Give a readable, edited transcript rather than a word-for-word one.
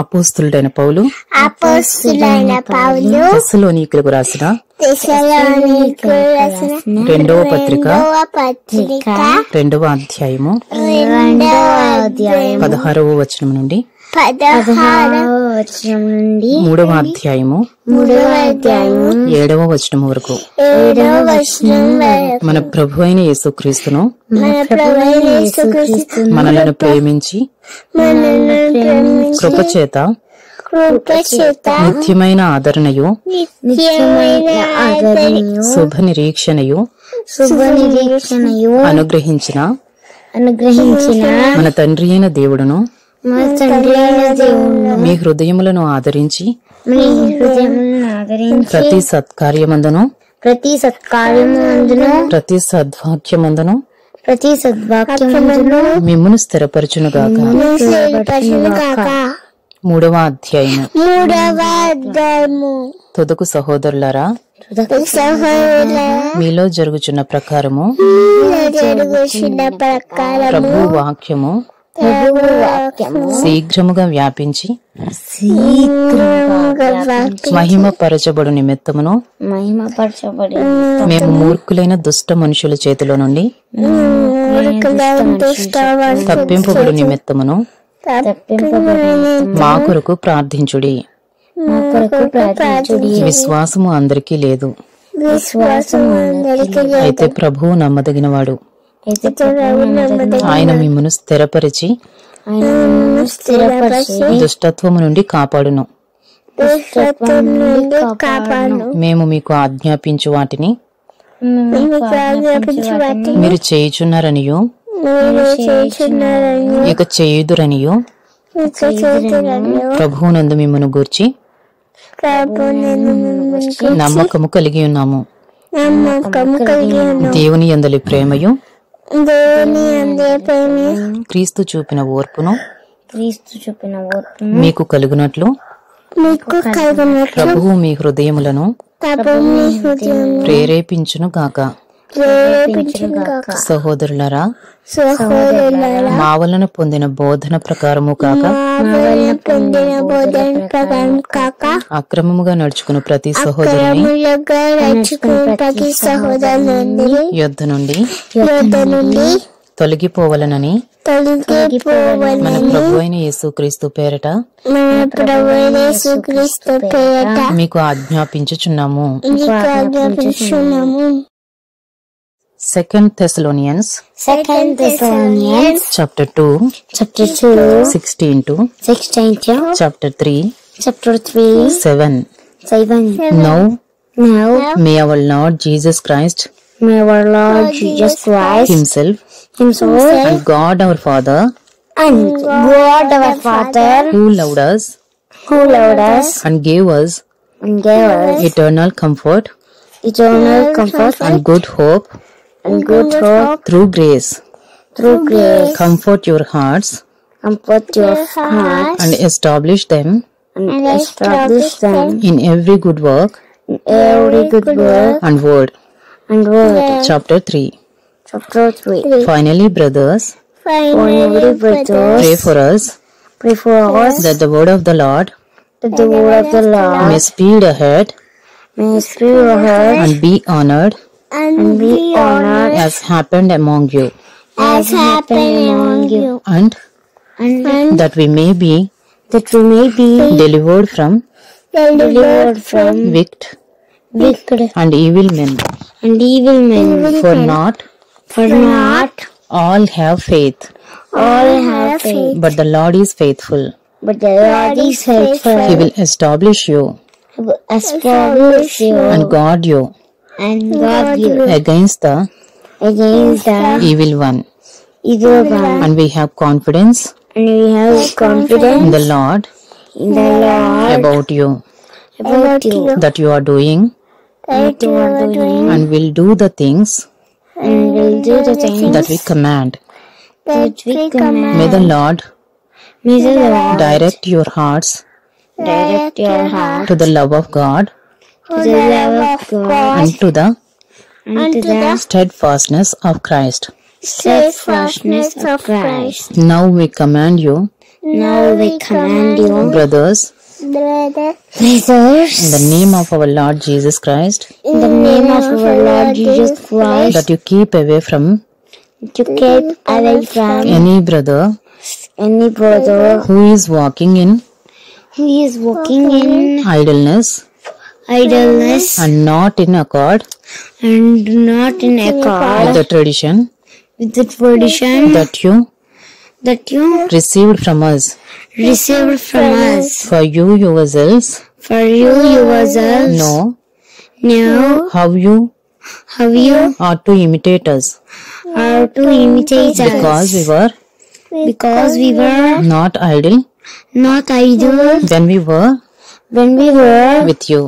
అపోస్తలుడైన పౌలు తెస్సలోనికీయులకు రాసిన రెండవ పత్రిక 2వ అధ్యాయము 16వ వచనం నుండి 3వ అధ్యాయము 7వ వచనం వరకు మన ప్రభు అయిన యేసుక్రీస్తును మనలను ప్రేమించి కృపచేత నిత్యమైన ఆదరణయు శుభ నిరీక్షణయు అనుగ్రహించిన మన తండ్రి అయిన దేవుడును మీ హృదయములను ఆదరించి ప్రతి సత్కార్యమందును ప్రతి సద్వాక్యమందును మిమ్మును స్థిరపరచునుగాక. 3వ అధ్యాయము తుదకు సహోదరులారా, మీలో జరుగుచున్న ప్రకారము ప్రభు వాక్యము శీఘ్రముగా వ్యాపించి మహిమపరచబడు నిమిత్తమును మేము మూర్ఖులైన దుష్ట మనుషుల చేతిలో నుండి తప్పింపబడు నిమిత్తమును మా కొరకు ప్రార్థించుడి. విశ్వాసము అందరికీ లేదు, అయితే ప్రభువు నమ్మదగినవాడు. ఆయన మిమ్మును స్థిరపరిచి దుష్టత్వము నుండి కాపాడును. మేము మీకు ఆజ్ఞాపించు వాటిని మీరు చేయుచున్నారనియు ఇక చేయుదురనియు ప్రభువునందు మిమ్మును గూర్చి నమ్మకము కలిగి ఉన్నాము. దేవుని యందలి ప్రేమయు క్రీస్తు చూపిన ఓర్పును మీకు కలుగునట్లు ప్రభువు మీ హృదయములను ప్రేరేపించును గాక. సహోదరులారా, మా వలన పొందిన బోధన ప్రకారము కాక అక్రమముగా నడుచుకున్న ప్రతి సహోదరుని యొద్ద నుండి తొలగిపోవలనని మన ప్రభు అయిన యేసుక్రీస్తు పేరట మీకు ఆజ్ఞాపించుచున్నాము. 2 Thessalonians chapter 2 16 to chapter 3 7. Now may our Lord Jesus Christ himself and God our Father who loved us and gave us eternal comfort and good hope through grace comfort your hearts and establish them in every good work and word. Chapter 3. Finally, brothers, pray for us that the word of the Lord may speed ahead and be honored as happened among you, and that we may be delivered from wicked and evil men. For not all have faith, but the Lord is faithful. He will establish you and guard you against the evil one. And we have confidence in the Lord about you, that you are doing and will do the things that we command. May the Lord direct your hearts to the love of God and to the steadfastness of Christ. Now we command you Now we command you, brothers, in the name of our Lord Jesus Christ, in the name of our Lord Jesus Christ, that you keep away from any brother who is walking in idleness and not in accord with the tradition that you received from us. For you yourselves know how you ought to imitate us. Because we were not idle when we were with you.